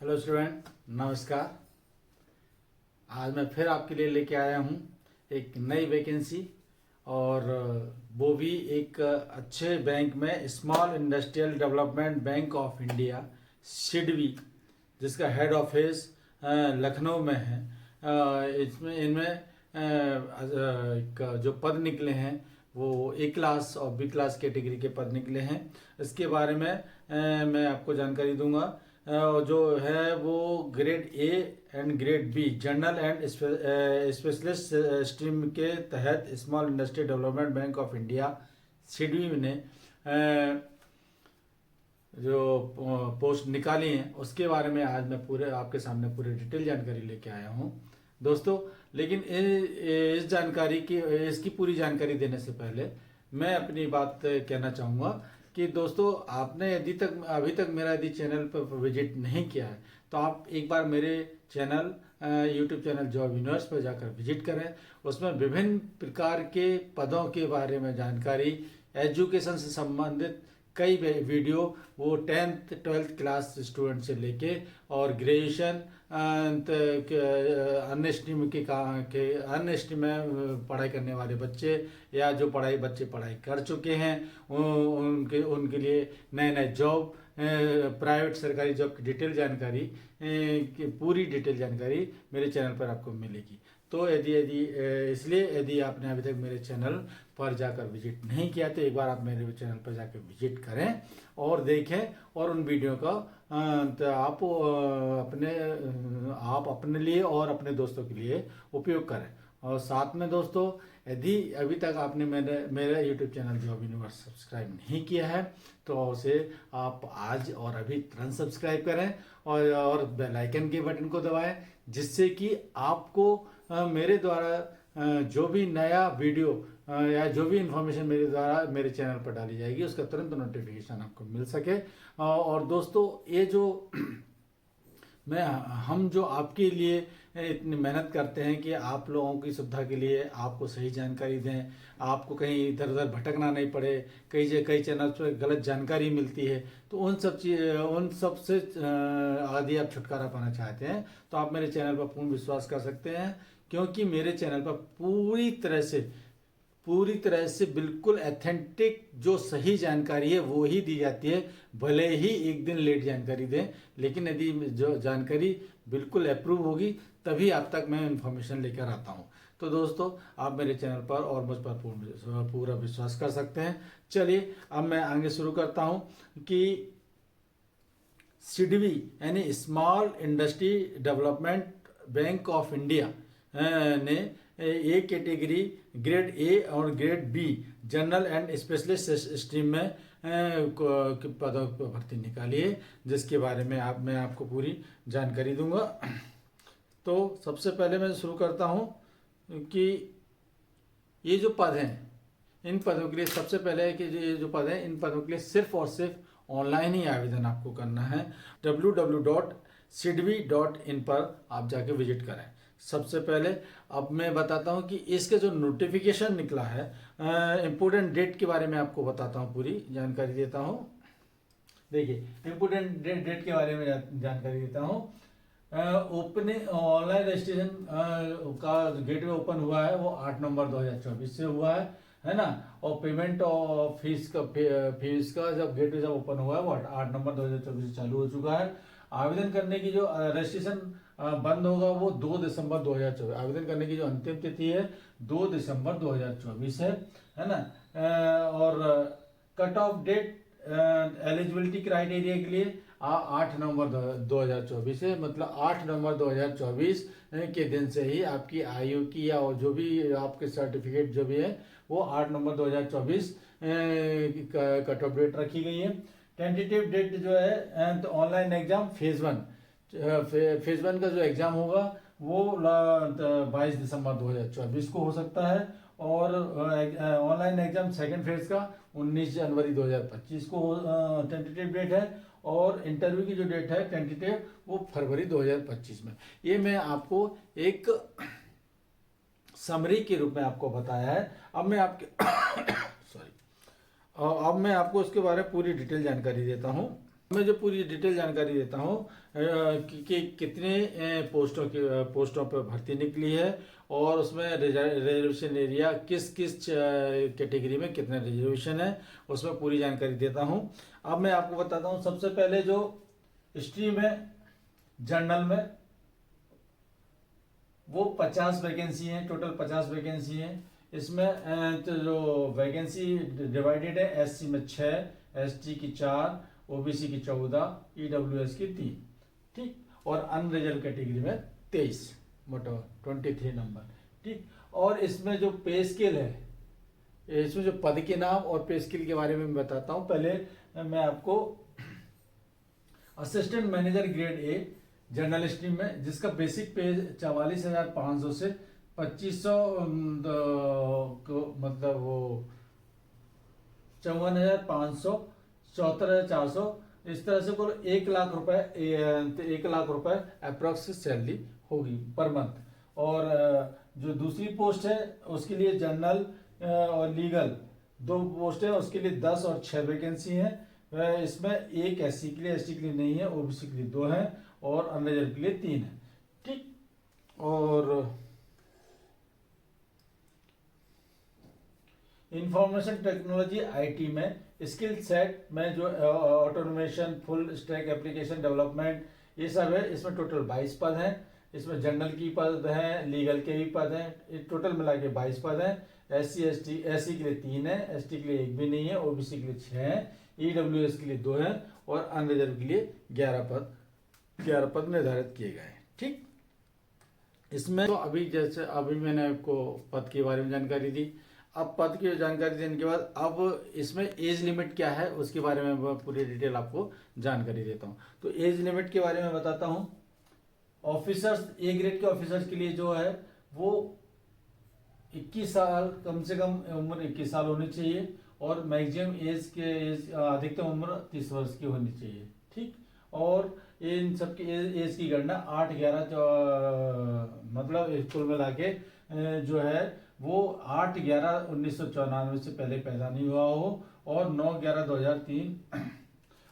Hello student, नमस्कार। आज मैं फिर आपके लिए लेके आया हूँ एक नई वैकेंसी, और वो भी एक अच्छे बैंक में, small industrial development bank of India SIDBI, जिसका हेड ऑफिस लखनऊ में है। इसमें इनमें जो पद निकले हैं वो ए क्लास और बी क्लास कैटेगरी के पद निकले हैं। इसके बारे में मैं आपको जानकारी दूंगा। जो है वो grade A and grade B general and specialist stream के तहत small industry development bank of India SIDBI ने जो पोस्ट निकाली हैं उसके बारे में आज मैं पूरे आपके सामने पूरी डिटेल जानकारी लेके आया हूँ दोस्तों। लेकिन इस जानकारी की इसकी पूरी जानकारी देने से पहले मैं अपनी बात कहना चाहूँगा कि दोस्तों, आपने अभी तक मेरा यदि चैनल पर विजिट नहीं किया है तो आप एक बार मेरे channel YouTube channel job universe पर जाकर विजिट करें। उसमें विभिन्न प्रकार के पदों के बारे में जानकारी, एजुकेशन से संबंधित कई वीडियो, वो 10th 12th क्लास स्टूडेंट से लेके और ग्रेजुएशन अन्य स्ट्रीम के अन्य स्ट्रीम में पढ़ाई करने वाले बच्चे या जो बच्चे पढ़ाई कर चुके हैं उनके लिए नए नए जॉब, प्राइवेट सरकारी जॉब की डिटेल जानकारी, की पूरी डिटेल जानकारी मेरे चैनल पर आपको मिलेगी। तो यदि आपने अभी तक मेरे चैनल पर जाकर विजिट नहीं किया तो एक बार आप मेरे चैनल पर जाकर विजिट करें और देखें, और उन वीडियो का तो आप अपने लिए और अपने दोस्तों के लिए उपयोग करें। और साथ में दोस्तों, यदि अभी तक आपने मेरा YouTube channel job universe subscribe नहीं किया है तो उसे आप आज और अभी तुरंत सब्सक्राइब करें और बेल आइकन के बटन को दबाएं, जिससे कि आपको मेरे द्वारा जो भी नया वीडियो या जो भी इंफॉर्मेशन मेरे द्वारा मेरे चैनल पर डाली जाएगी उसका तुरंत नोटिफिकेशन आपको मिल सके। और दोस्तों, ये जो हम जो आपके लिए इतनी मेहनत करते हैं कि आप लोगों की सुविधा के लिए आपको सही जानकारी दें, आपको कहीं इधर उधर भटकना नहीं पड़े, कई चैनल पर गलत जानकारी मिलती है, तो उन सब से यदि आप छुटकारा पाना चाहते हैं तो आप मेरे चैनल पर पूर्ण विश्वास कर सकते हैं, क्योंकि मेरे चैनल पर पूरी तरह से बिल्कुल एथेंटिक जो सही जानकारी है वो ही दी जाती है। भले ही एक दिन लेट जानकारी दें, लेकिन यदि जो जानकारी बिल्कुल अप्रूव होगी तभी आप तक मैं इन्फॉर्मेशन लेकर आता हूं। तो दोस्तों, आप मेरे चैनल पर और मुझ पर पूरा विश्वास कर सकते हैं। चलिए अब मैं आगे शुरू करता हूं कि सिडबी यानी small industry development bank of India ने ए कैटेगरी ग्रेड ए और grade B general and specialist stream में पदों पर भर्ती निकाली है, जिसके बारे में मैं आपको पूरी जानकारी दूंगा। तो सबसे पहले मैं शुरू करता हूं कि ये जो पद हैं, इन पदों के लिए सबसे पहले है कि ये जो पद हैं इन पदों के लिए सिर्फ और सिर्फ ऑनलाइन ही आवेदन आपको करना है। www.sidbi.in पर आप जाके विजिट करें। सबसे पहले अब मैं बताता हूं कि इसके जो नोटिफिकेशन निकला है, इम्पोर्टेंट डेट के बारे में आपको बताता हूं, पूरी जानकारी देता हूं। देखिए, इम्पोर्टेंट डेट के बारे में जानकारी देता हूं। ओपनिंग ऑनलाइन रजिस्ट्रेशन का गेटवे ओपन हुआ है वो 8 नवंबर 2024 से हुआ है ना। और पेमेंट और फीस का जब गेटवे ओपन हुआ है वो 8 नवंबर 2024 से चालू हो चुका है। आवेदन करने की जो रजिस्ट्रेशन बंद होगा वो 2 दिसंबर 2024। आवेदन करने की जो अंतिम तिथि है 2 दिसंबर 2024 है ना। और cut off date eligibility criteria के लिए 8 नवंबर 2024 है, मतलब 8 नवंबर 2024 के दिन से ही आपकी आयु की या जो भी आपके सर्टिफिकेट जो भी है वो 8 नवंबर 2024 कट ऑफ डेट रखी गई है। टेंटेटिव डेट जो है तो ऑनलाइन एग्जाम फेज वन का जो एग्जाम होगा वो 22 दिसंबर 2024 को हो सकता है, और ऑनलाइन एग्जाम सेकेंड फेज का 19 जनवरी 2025 को टेंटेटिव डेट है, और इंटरव्यू की जो डेट है टेंटेटिव वो फरवरी 2025 में। ये मैं आपको एक समरी के रूप में आपको बताया है। अब मैं आपके अब मैं आपको उसके बारे में पूरी डिटेल जानकारी देता हूं। मैं जो पूरी डिटेल जानकारी देता हूँ कि कितने पोस्टों पर भर्ती निकली है और उसमें रिजर्वेशन एरिया किस किस कैटेगरी में कितने रिजर्वेशन है, उसमें पूरी जानकारी देता हूँ। अब मैं आपको बताता हूँ, सबसे पहले जो स्ट्रीम है जनरल में, वो 50 वैकेंसी हैं, टोटल 50 वैकेंसी हैं। इसमें तो जो वैकेंसी डिवाइडेड है, एससी में 6, एसटी की 4, ओबीसी की 14, ईडब्ल्यूएस की 3, ठीक, और अनरिजर्व कैटेगरी में 23, मतलब 23 नंबर, ठीक। और इसमें जो पे स्केल है, इसमें जो पद के नाम और पे स्केल के बारे में मैं बताता हूँ। पहले मैं आपको assistant manager grade A general stream में, जिसका बेसिक पे 44,500 से 2500 मतलब वो 54,500, 74,400, इस तरह से कुल 1 लाख रुपए, 1 लाख रुपए अप्रोक्स सैलरी होगी पर मंथ। और जो दूसरी पोस्ट है उसके लिए जनरल और लीगल 2 पोस्ट है, उसके लिए 10 और 6 वैकेंसी है। इसमें एक एससी के लिए, एसटी के लिए नहीं है, ओबीसी के लिए 2 है और अनरिजर्व के लिए 3 है, ठीक। और इंफॉर्मेशन टेक्नोलॉजी आईटी में स्किल सेट में जो automation, full stack application development, ये सब है। इसमें टोटल 22 पद हैं। इसमें जनरल की पद हैं, लीगल के भी पद हैं, टोटल मिला के 22 पद हैं। एससी के लिए 3 है, एसटी के लिए 1 भी नहीं है, ओबीसी के लिए 6 है, ईडब्ल्यूएस के लिए 2 है और अनरिजर्व के लिए 11 पद निर्धारित किए गए हैं, ठीक। इसमें तो अभी मैंने आपको पद के बारे में जानकारी दी। अब पद की जानकारी देने के बाद अब इसमें एज लिमिट क्या है उसके बारे में मैं पूरी डिटेल आपको जानकारी देता हूँ। तो एज लिमिट के बारे में बताता हूँ। ऑफिसर्स, ए ग्रेड के ऑफिसर्स के लिए जो है वो 21 साल, कम से कम उम्र 21 साल होनी चाहिए और मैक्सिमम एज अधिकतम उम्र 30 वर्ष की होनी चाहिए, ठीक। और इन सब की एज की गणना 8/11 मतलब कुल मिला के जो है वो 8/11/1994 से पहले पैदा नहीं हुआ हो और 9/11/2003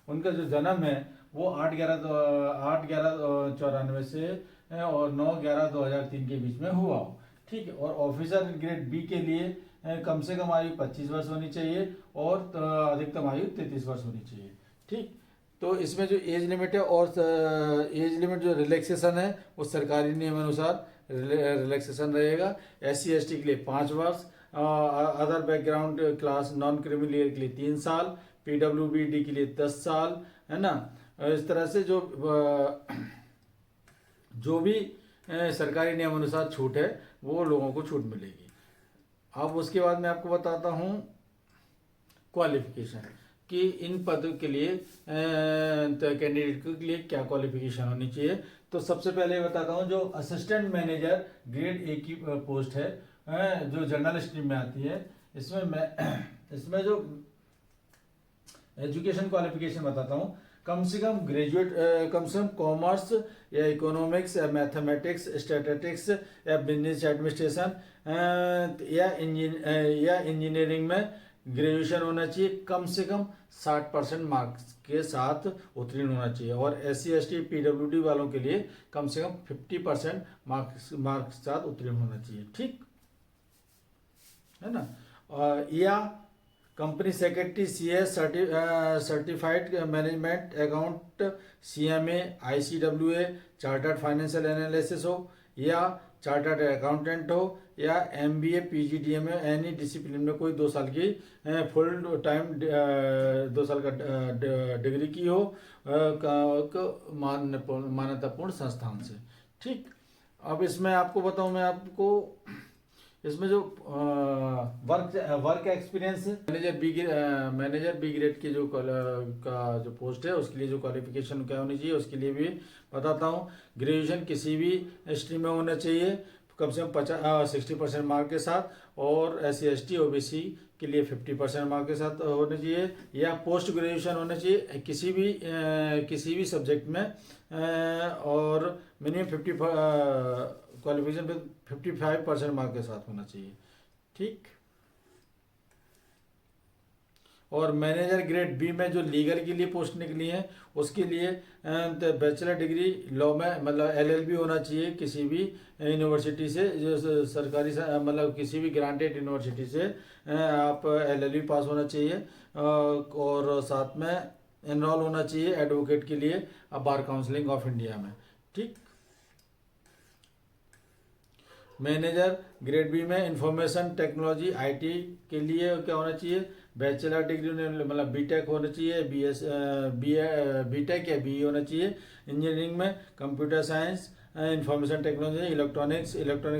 उनका जो जन्म है वो 8/11/94 से और 9/11/2003 के बीच में हुआ हो, ठीक है। और ऑफिसर ग्रेड बी के लिए कम से कम आयु 25 वर्ष होनी चाहिए और अधिकतम आयु 33 वर्ष होनी चाहिए, ठीक। तो इसमें जो एज लिमिट है और एज लिमिट जो रिलैक्सेशन है वो सरकारी नियम अनुसार रिलैक्सेशन रहेगा। एससी एसटी के लिए 5 वर्ष, other background class non criminal के लिए 3 साल, पीडब्ल्यूबीडी के लिए 10 साल, है ना। इस तरह से जो भी सरकारी नियम अनुसार छूट है वो लोगों को छूट मिलेगी। अब उसके बाद मैं आपको बताता हूँ क्वालिफिकेशन कि इन पदों के लिए कैंडिडेट के लिए क्या क्वालिफिकेशन होनी चाहिए। तो सबसे पहले बताता हूँ, जो असिस्टेंट मैनेजर ग्रेड ए की पोस्ट है जो जनरल स्ट्रीम में आती है, इसमें जो एजुकेशन क्वालिफिकेशन बताता हूँ। कम से कम ग्रेजुएट, कम से कम कॉमर्स या इकोनॉमिक्स या मैथमेटिक्स, स्टैटिस्टिक्स या बिजनेस एडमिनिस्ट्रेशन या इंजीनियरिंग में ग्रेजुएशन होना चाहिए। कम से कम 60% मार्क्स के साथ उत्तीर्ण होना चाहिए। और SC ST PWD वालों के लिए कम से कम 50% मार्क्स के साथ उत्तीर्ण होना चाहिए, ठीक है ना। या company secretary CS certified management account, CMA, ICWA, chartered financial analysis हो या चार्टर्ड अकाउंटेंट हो या MBA PGDM एनी डिसिप्लिन में कोई 2 साल की फुल टाइम 2 साल का डिग्री की हो मान्यतापूर्ण संस्थान से, ठीक। अब इसमें आपको बताऊं, मैं आपको इसमें जो work experience manager B grade की जो पोस्ट है उसके लिए जो क्वालिफिकेशन क्या होनी चाहिए उसके लिए भी बताता हूँ। ग्रेजुएशन किसी भी स्ट्रीम में होना चाहिए कम से कम 60% मार्क के साथ, और SC ST OBC के लिए 50% मार्क के साथ होना चाहिए, या पोस्ट ग्रेजुएशन होना चाहिए किसी भी सब्जेक्ट में और मिनिमम 50 क्वालिफिकेशन पे 55% मार्क के साथ होना चाहिए, ठीक। और मैनेजर ग्रेड बी में जो लीगल के लिए पोस्ट निकली है उसके लिए बैचलर डिग्री लॉ में मतलब एलएलबी होना चाहिए किसी भी यूनिवर्सिटी से, जो सरकारी मतलब किसी भी ग्रांटेड यूनिवर्सिटी से आप एलएलबी पास होना चाहिए, और साथ में एनरोल होना चाहिए एडवोकेट के लिए बार काउंसिलिंग ऑफ इंडिया में। ठीक। मैनेजर ग्रेड बी में इंफॉर्मेशन टेक्नोलॉजी आईटी के लिए क्या होना चाहिए, बैचलर डिग्री मतलब बीटेक होना चाहिए, बीटेक या बीई होना चाहिए। इंजीनियरिंग में computer science, information technology, electronics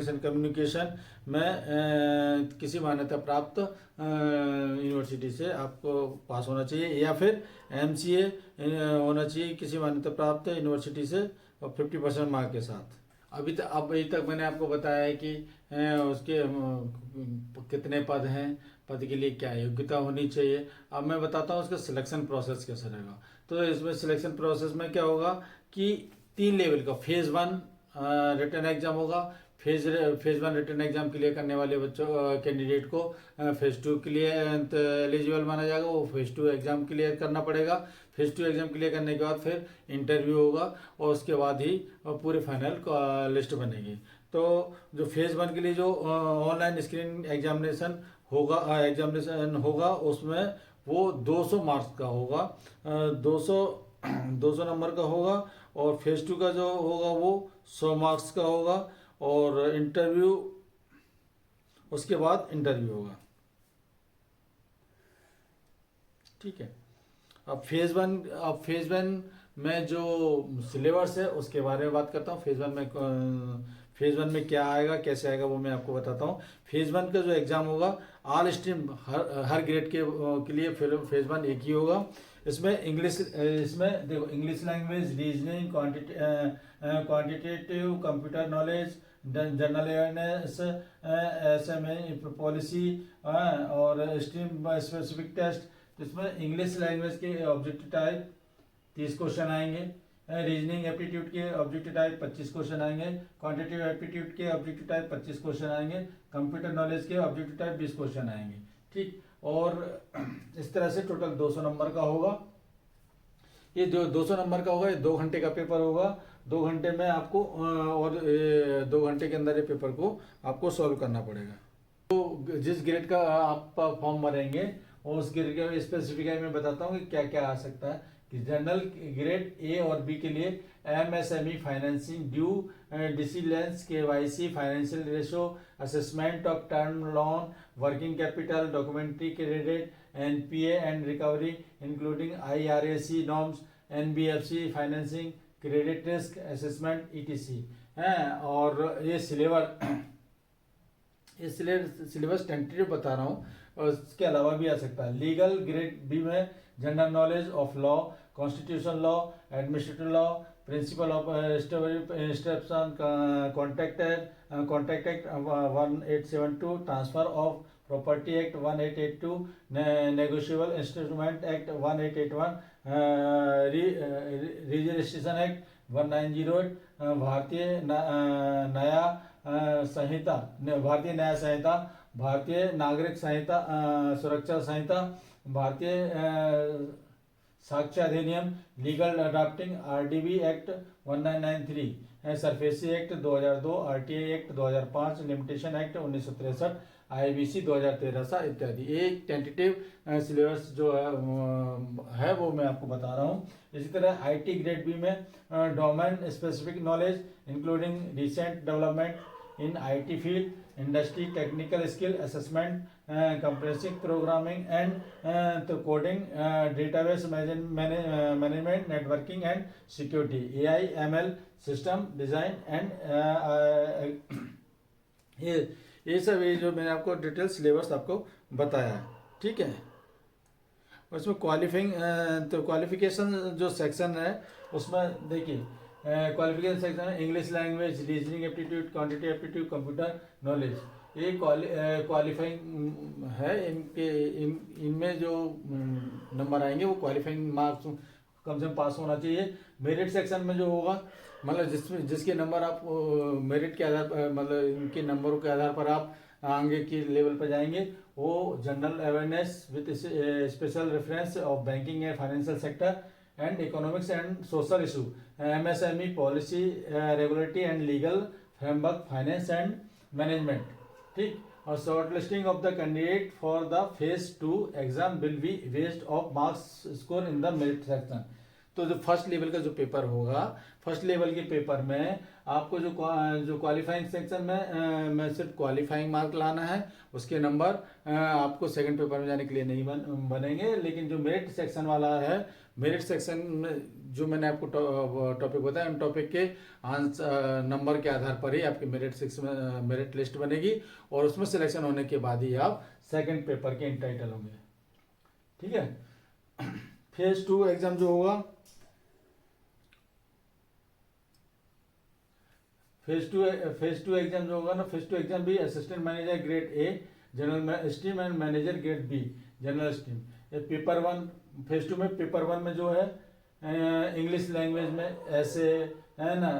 and communication में किसी मान्यता प्राप्त यूनिवर्सिटी से आपको पास होना चाहिए, या फिर एमसीए होना चाहिए किसी मान्यता प्राप्त यूनिवर्सिटी से और 50% मार्क के साथ। अभी तक मैंने आपको बताया है कि उसके कितने पद हैं, पद के लिए क्या योग्यता होनी चाहिए। अब मैं बताता हूँ उसका सिलेक्शन प्रोसेस कैसे रहेगा। तो इसमें सिलेक्शन प्रोसेस में क्या होगा कि 3 लेवल का फेज़ 1 रिटन एग्जाम होगा। फेज 1 रिटन एग्जाम क्लियर करने वाले बच्चों कैंडिडेट को फेज़ 2 के लिए एलिजिबल माना जाएगा, वो फेज़ 2 एग्जाम क्लियर करना पड़ेगा। फेज़ 2 एग्जाम क्लियर करने के बाद फिर इंटरव्यू होगा और उसके बाद ही पूरी फाइनल लिस्ट बनेगी। तो जो फेज़ 1 के लिए जो ऑनलाइन स्क्रीनिंग एग्जामिनेशन होगा उसमें वो 200 मार्क्स का होगा, 200 नंबर का होगा। और फेज़ 2 का जो होगा वो 100 मार्क्स का होगा, और इंटरव्यू उसके बाद इंटरव्यू होगा। ठीक है। अब फेज़ वन में जो सिलेबस है उसके बारे में बात करता हूँ। फेज़ वन में क्या आएगा कैसे आएगा वो मैं आपको बताता हूँ। फेज़ 1 का जो एग्ज़ाम होगा ऑल स्ट्रीम हर ग्रेड के लिए फेज़ 1 एक ही होगा। इसमें देखो English language, reasoning, quantitative, computer knowledge, general awareness, SMA policy और स्ट्रीम स्पेसिफिक टेस्ट। इसमें इंग्लिश लैंग्वेज के ऑब्जेक्टिव टाइप 30 क्वेश्चन आएंगे, रीजनिंग एप्टीट्यूड के ऑब्जेक्टिव टाइप 25 क्वेश्चन आएंगे, क्वांटिटेटिव एप्टीट्यूड के ऑब्जेक्टिव टाइप 25 क्वेश्चन आएंगे, कंप्यूटर नॉलेज के ऑब्जेक्टिव टाइप 20 क्वेश्चन आएंगे। ठीक। और इस तरह से टोटल 200 नंबर का होगा। ये जो 200 नंबर का होगा ये 2 घंटे का पेपर होगा। 2 घंटे में आपको और 2 घंटे के अंदर ये पेपर को आपको सॉल्व करना पड़ेगा। तो जिस ग्रेड का आप फॉर्म भरेंगे और उस ग्रेड का स्पेसिफिकाई में बताता हूँ कि क्या क्या आ सकता है। कि जनरल ग्रेड ए और बी के लिए MSME financing, due diligence, KYC, financial ratio, assessment of term loan, working capital, documentary credit, NPA and recovery including IRAC norms, NBFC financing, credit risk assessment ETC है। और ये syllabus tentative बता रहा हूँ, और इसके अलावा भी आ सकता है। लीगल ग्रेड बी में general knowledge of law, constitution law, administrative law, principle of instruction, contract act 1872, transfer of property act 1882, negotiable instrument act 1881, registration act 1908, भारतीय न्याय संहिता, भारतीय नागरिक संहिता, सुरक्षा संहिता, भारतीय साक्ष्य अधिनियम, legal drafting, RDB act 1993, SARFAESI act 2002, RTI act 2005, limitation act 1963, IBC 2013 इत्यादि। एक टेंटेटिव सिलेबस जो है वो मैं आपको बता रहा हूँ। इसी तरह आईटी ग्रेड बी में domain specific knowledge including recent development in IT field, industry technical skill assessment, compressive programming and coding, database management, networking and security, AI ML, system design and ये सब ये जो मैंने आपको डिटेल सिलेबस आपको बताया है। ठीक है। उसमें क्वालिफिकेशन जो सेक्शन है उसमें देखिए क्वालिफिकेशन सेक्शन है English language, reasoning aptitude, quantity aptitude, computer knowledge, ये क्वालिफाइंग है। इनमें जो नंबर आएंगे वो क्वालिफाइंग मार्क्स कम से कम पास होना चाहिए। मेरिट सेक्शन में जो होगा मतलब जिसके नंबर आप मेरिट के आधार पर मतलब इनके नंबरों के आधार पर आप आगे के लेवल पर जाएंगे वो general awareness with special reference of banking and financial sector and economics and social issue, MSME policy, regulatory and legal framework, finance and management. ठीक, और short listing of the candidate for the phase 2 exam will be based of marks score in the merit section. तो जो first level का जो paper होगा, first level के paper में आपको जो क्वालिफाइंग सेक्शन में सिर्फ क्वालिफाइंग मार्क लाना है, उसके नंबर आपको सेकंड पेपर में जाने के लिए नहीं बनेंगे। लेकिन जो मेरिट सेक्शन वाला है, मेरिट सेक्शन में जो मैंने आपको टॉपिक बताया, उन टॉपिक के आंसर नंबर के आधार पर ही आपकी मेरिट लिस्ट बनेगी और उसमें सिलेक्शन होने के बाद ही आप सेकंड पेपर के इंटाइटल होंगे। ठीक है। फेज 2 एग्जाम जो होगा, फेज टू एग्जाम जो होगा ना, फेज 2 एग्जाम भी assistant manager grade A general stream and manager grade B general stream. ये पेपर 1, फेज 2 में पेपर 1 में जो है इंग्लिश लैंग्वेज में ऐसे है ना,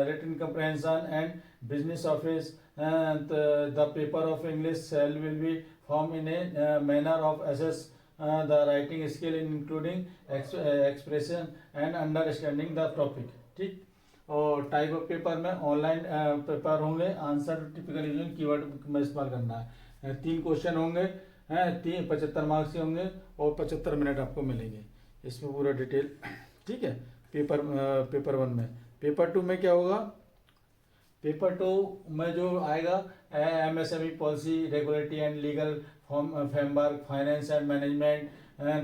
written comprehension and business office. The paper of English will be form in a manner of assess the writing skill including expression and understanding the topic. ठीक, और टाइप ऑफ पेपर में online paper होंगे, answer typical using keyword में इस्तेमाल करना है। 3 question होंगे, 75 marks के होंगे और 75 मिनट आपको मिलेंगे, इसमें पूरा डिटेल। ठीक है, पेपर 1 में। पेपर 2 में क्या होगा, पेपर 2 में जो आएगा MSME policy, regulatory and legal framework, finance and management,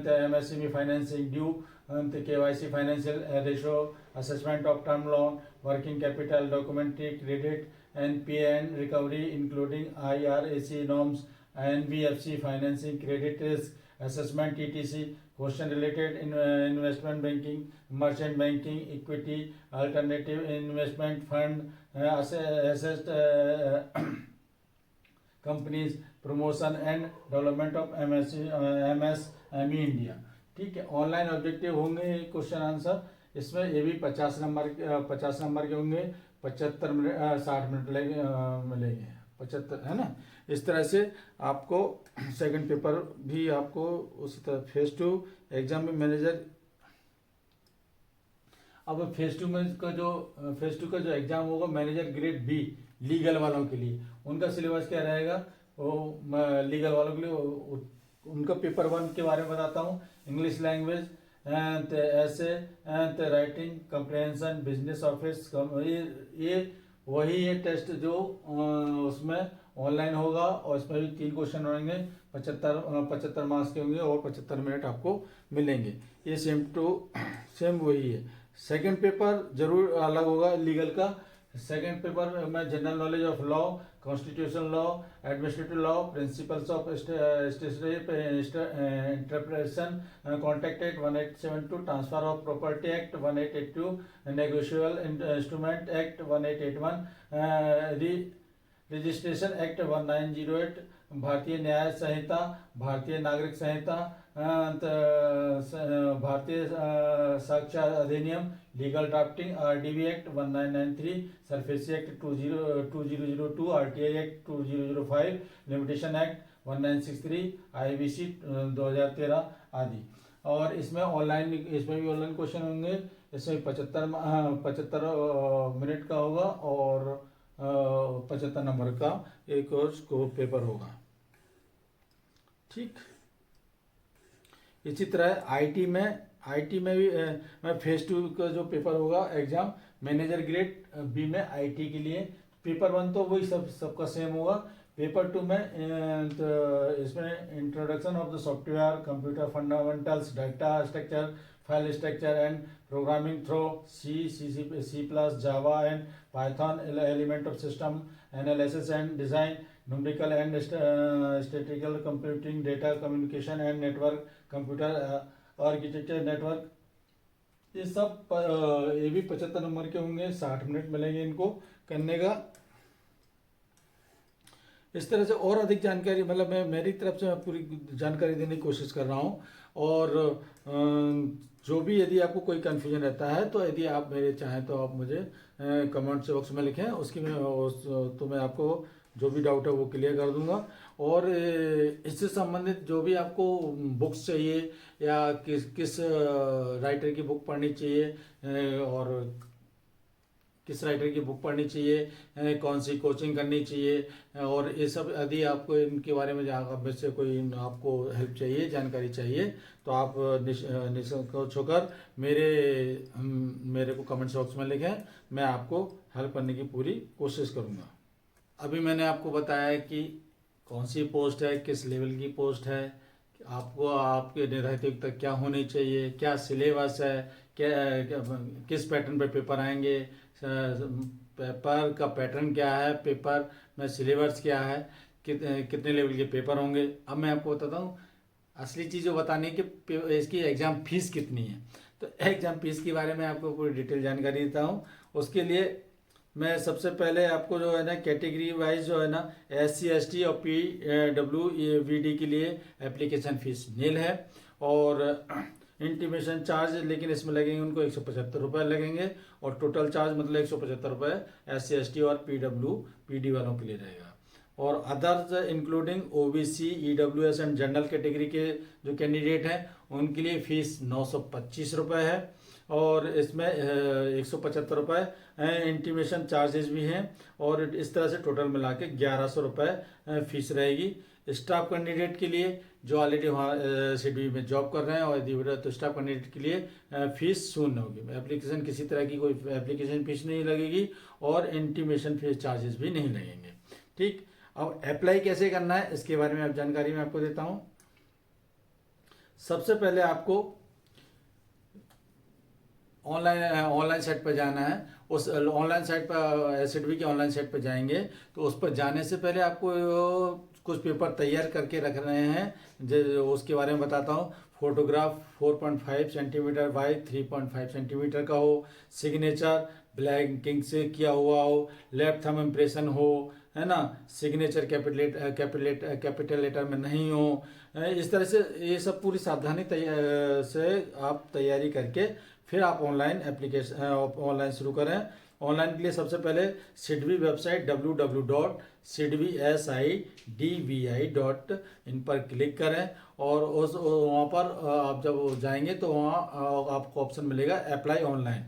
MSME financing due, KYC financial ratio, assessment of term loan, working capital, documentary credit, NPA and recovery including IRAC norms, NBFC financing, credit risk assessment, etc. Question related investment banking, merchant banking, equity, alternative investment fund, assessed companies, promotion and development of MSME India। ठीक है, online objective होंगे question answer. इसमें ये भी 50 number के होंगे, 75 minute 60 minute मिलेंगे, 75 है ना। इस तरह से आपको सेकंड पेपर भी आपको उसी तरह फेज 2 एग्जाम में मैनेजर। अब फेज 2 का जो एग्जाम होगा मैनेजर ग्रेड बी लीगल वालों के लिए, उनका सिलेबस क्या रहेगा, वो लीगल वालों के लिए उनका पेपर 1 के बारे में बताता हूँ। इंग्लिश लैंग्वेज, ऐसे राइटिंग कंप्रहेंशन, बिजनेस ऑफिस, ये वही है टेस्ट जो उसमें ऑनलाइन होगा और इसमें भी 3 क्वेश्चन होंगे, 75 मार्क्स के होंगे और 75 मिनट आपको मिलेंगे। ये सेम वही है। सेकंड पेपर जरूर अलग होगा लीगल का। सेकंड पेपर में general knowledge of law, constitution law, administrative law, principles of stationery interpretation, contract act 1872, transfer of property act 1882, negotiable instrument act 1881, registration act 1908, भारतीय न्याय संहिता, भारतीय नागरिक संहिता, भारतीय साक्षर अधिनियम, legal drafting, RDB act 1993, SARFAESI act 2002, RTI act 2005, limitation act 1963, IBC 2013 आदि। और इसमें भी ऑनलाइन क्वेश्चन होंगे। इसमें 75 मिनट का होगा और 75 नंबर का एक और स्कोर पेपर होगा। ठीक, इसी तरह आईटी में भी फेज 2 का जो पेपर होगा एग्जाम मैनेजर ग्रेड बी में आईटी के लिए। पेपर 1 तो वही सबका सेम होगा। पेपर 2 में इसमें introduction of the software, computer fundamentals, data structure, file structure and programming through C++, Java and Python, element of system analysis and design, numerical and statistical computing, data communication and network, computer architecture network. ये सब ये भी 75 number के होंगे, 60 minute मिलेंगे इनको करने का। इस तरह से और अधिक जानकारी, मतलब मैं मेरी तरफ से मैं पूरी जानकारी देने की कोशिश कर रहा हूँ। और जो भी यदि आपको कोई कन्फ्यूजन रहता है तो यदि आप मेरे चाहें तो आप मुझे कमेंट बॉक्स में लिखें, तो मैं आपको जो भी डाउट है वो क्लियर कर दूंगा। और इससे संबंधित जो भी आपको बुक्स चाहिए या किस राइटर की बुक पढ़नी चाहिए और किस राइटर की बुक पढ़नी चाहिए, कौन सी कोचिंग करनी चाहिए और ये सब यदि आपको इनके बारे में से कोई आपको हेल्प चाहिए, जानकारी चाहिए, तो आप निसंकोच होकर मेरे को कमेंट बॉक्स में लिखें। मैं आपको हेल्प करने की पूरी कोशिश करूँगा। अभी मैंने आपको बताया कि कौन सी पोस्ट है, किस लेवल की पोस्ट है, आपको आपके निर्धारित योग्यता क्या होनी चाहिए, क्या सिलेबस है, किस पैटर्न पे पेपर आएंगे, पेपर का पैटर्न क्या है, पेपर में सिलेबस क्या है, कितने लेवल के पेपर होंगे। अब मैं आपको बताता हूँ असली चीज़ बताने की, इसकी एग्ज़ाम फीस कितनी है। तो एग्ज़ाम फीस के बारे में आपको पूरी डिटेल जानकारी देता हूँ। उसके लिए मैं सबसे पहले आपको जो है ना कैटेगरी वाइज जो है ना SC ST और PWVD के लिए एप्लीकेशन फीस नील है और इंटीमेशन चार्ज लेकिन इसमें लगेंगे उनको 175 रुपये लगेंगे और टोटल चार्ज मतलब 175 रुपये SC ST और PWPD वालों के लिए रहेगा। और others including OBC EWS and general category के जो कैंडिडेट हैं उनके लिए फीस 925 रुपये है और इसमें 175 रुपये इंटीमेशन चार्जेस भी हैं और इस तरह से टोटल मिला के 1100 रुपये फीस रहेगी। स्टाफ कैंडिडेट के लिए जो ऑलरेडी वहाँ CDB में जॉब कर रहे हैं और यदि तो स्टाफ कैंडिडेट के लिए फीस शून्य होगी। एप्लीकेशन किसी तरह की कोई एप्लीकेशन फीस नहीं लगेगी और इंटीमेशन फीस चार्जेस भी नहीं लगेंगे। ठीक, अब अप्लाई कैसे करना है इसके बारे में अब जानकारी मैं आपको देता हूँ। सबसे पहले आपको ऑनलाइन साइट पर जाना है। उस ऑनलाइन साइट पर SDB की ऑनलाइन साइट पर जाएंगे तो उस पर जाने से पहले आपको कुछ पेपर तैयार करके रख रहे हैं उसके बारे में बताता हूँ। फोटोग्राफ 4.5 सेंटीमीटर बाई 3.5 सेंटीमीटर का हो, सिग्नेचर ब्लैंकिंग से किया हुआ हो, लेफ्ट थंब इम्प्रेशन हो, है ना, सिग्नेचर कैपिटल लेटर में नहीं हो। इस तरह से ये सब पूरी सावधानी से आप तैयारी करके फिर आप ऑनलाइन शुरू करें। ऑनलाइन के लिए सबसे पहले SIDBI वेबसाइट www.sidbi.in पर क्लिक करें और वहाँ पर आप जब जाएंगे तो वहाँ आपको ऑप्शन मिलेगा अप्लाई ऑनलाइन,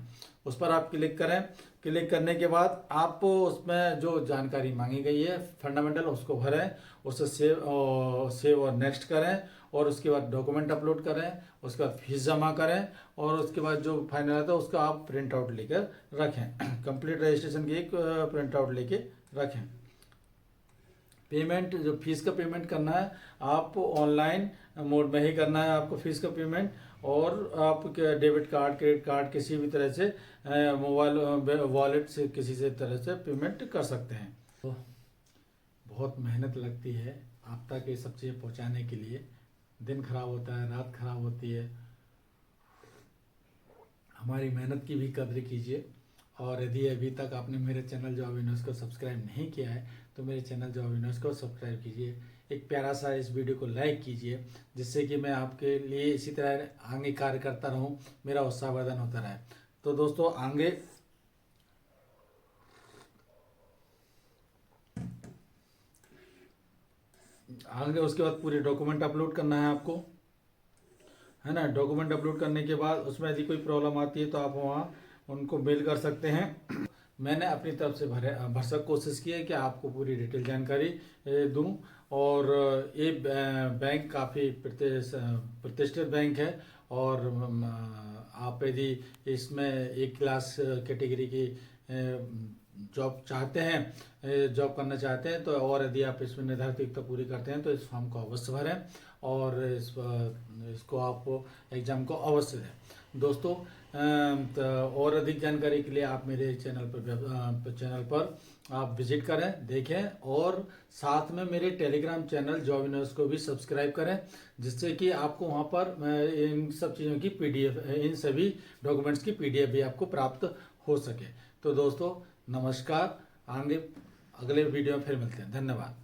उस पर आप क्लिक करें। क्लिक करने के बाद आप उसमें जो जानकारी मांगी गई है फंडामेंटल उसको भरें, उसे सेव और नेक्स्ट करें और उसके बाद डॉक्यूमेंट अपलोड करें, उसके बाद फीस जमा करें और उसके बाद जो फाइनल आता है उसका आप प्रिंट आउट लेकर रखें। कंप्लीट रजिस्ट्रेशन की एक प्रिंट आउट लेके रखें। पेमेंट जो फीस का पेमेंट करना है आप ऑनलाइन मोड में ही करना है आपको फीस का पेमेंट, और आप डेबिट कार्ड क्रेडिट कार्ड किसी भी तरह से मोबाइल वॉलेट से किसी से तरह से पेमेंट कर सकते हैं। तो बहुत मेहनत लगती है आप तक ये सब चीज़ें पहुँचाने के लिए। दिन खराब होता है, रात खराब होती है, हमारी मेहनत की भी कदर कीजिए। और यदि अभी तक आपने मेरे चैनल जॉब न्यूज़ को सब्सक्राइब नहीं किया है तो मेरे चैनल जॉब न्यूज़ को सब्सक्राइब कीजिए, एक प्यारा सा इस वीडियो को लाइक कीजिए जिससे कि मैं आपके लिए इसी तरह आगे कार्य करता रहूं, मेरा उत्साहवर्धन होता रहे। तो दोस्तों आगे उसके बाद पूरे डॉक्यूमेंट अपलोड करना है आपको, है ना। डॉक्यूमेंट अपलोड करने के बाद उसमें यदि कोई प्रॉब्लम आती है तो आप वहाँ उनको मेल कर सकते हैं। मैंने अपनी तरफ से भरसक कोशिश की है कि आपको पूरी डिटेल जानकारी दूं और ये बैंक काफ़ी प्रतिष्ठित बैंक है और आप यदि इसमें एक क्लास कैटेगरी की जॉब चाहते हैं, जॉब करना चाहते हैं तो, और यदि आप इसमें निर्धारित योग्यता पूरी करते हैं तो इस फॉर्म को अवश्य भरें और इसको आप एग्ज़ाम को अवश्य दें। दोस्तों और अधिक जानकारी के लिए आप मेरे चैनल पर आप विजिट करें, देखें और साथ में मेरे टेलीग्राम चैनल जॉब न्यूज़ को भी सब्सक्राइब करें जिससे कि आपको वहां पर इन सब चीज़ों की PDF, इन सभी डॉक्यूमेंट्स की PDF भी आपको प्राप्त हो सके। तो दोस्तों नमस्कार, आगे अगले वीडियो में फिर मिलते हैं। धन्यवाद।